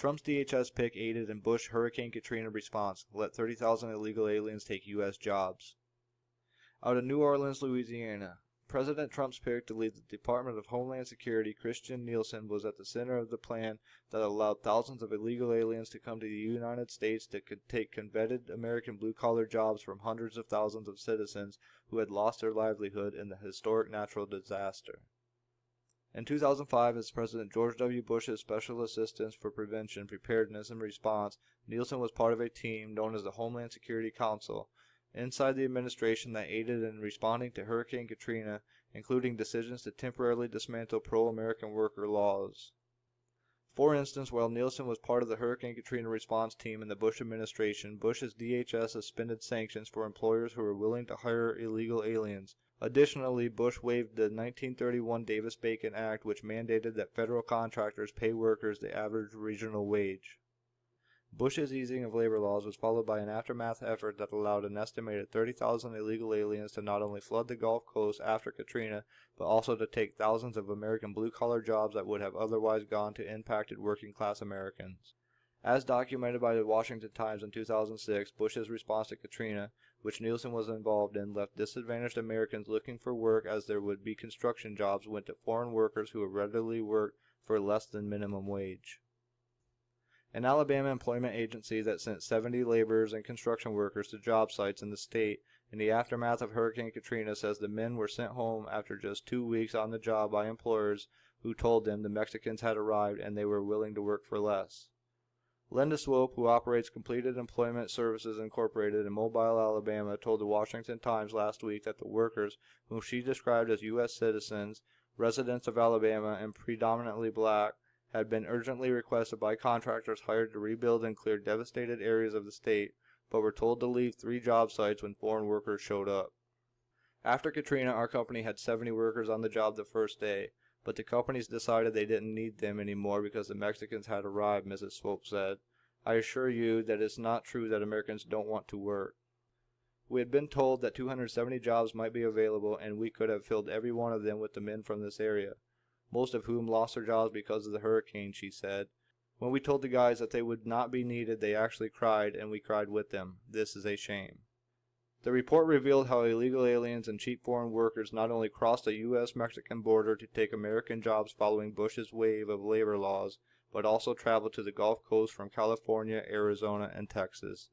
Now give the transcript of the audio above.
Trump's DHS pick aided in Bush Hurricane Katrina response, let 30,000 illegal aliens take U.S. jobs. Out of New Orleans, Louisiana, President Trump's pick to lead the Department of Homeland Security, Kirstjen Nielsen, was at the center of the plan that allowed thousands of illegal aliens to come to the United States to take coveted American blue-collar jobs from hundreds of thousands of citizens who had lost their livelihood in the historic natural disaster. In 2005, as President George W. Bush's Special Assistant for Prevention, Preparedness, and Response, Nielsen was part of a team known as the Homeland Security Council inside the administration that aided in responding to Hurricane Katrina, including decisions to temporarily dismantle pro-American worker laws. For instance, while Nielsen was part of the Hurricane Katrina response team in the Bush administration, Bush's DHS suspended sanctions for employers who were willing to hire illegal aliens. Additionally, Bush waived the 1931 Davis-Bacon Act, which mandated that federal contractors pay workers the average regional wage. Bush's easing of labor laws was followed by an aftermath effort that allowed an estimated 30,000 illegal aliens to not only flood the Gulf Coast after Katrina, but also to take thousands of American blue-collar jobs that would have otherwise gone to impacted working-class Americans. As documented by the Washington Times in 2006, Bush's response to Katrina, which Nielsen was involved in, left disadvantaged Americans looking for work as there would be construction jobs went to foreign workers who would readily work for less than minimum wage. An Alabama employment agency that sent 70 laborers and construction workers to job sites in the state in the aftermath of Hurricane Katrina says the men were sent home after just 2 weeks on the job by employers who told them the Mexicans had arrived and they were willing to work for less. Linda Swope, who operates Completed Employment Services Incorporated in Mobile, Alabama, told the Washington Times last week that the workers, whom she described as U.S. citizens, residents of Alabama, and predominantly black, had been urgently requested by contractors hired to rebuild and clear devastated areas of the state, but were told to leave 3 job sites when foreign workers showed up. After Katrina, our company had 70 workers on the job the first day, but the companies decided they didn't need them anymore because the Mexicans had arrived, Mrs. Swope said. I assure you that it's not true that Americans don't want to work. We had been told that 270 jobs might be available, and we could have filled every one of them with the men from this area, most of whom lost their jobs because of the hurricane, she said. When we told the guys that they would not be needed, they actually cried, and we cried with them. This is a shame. The report revealed how illegal aliens and cheap foreign workers not only crossed the U.S.-Mexican border to take American jobs following Bush's wave of labor laws, but also traveled to the Gulf Coast from California, Arizona, and Texas.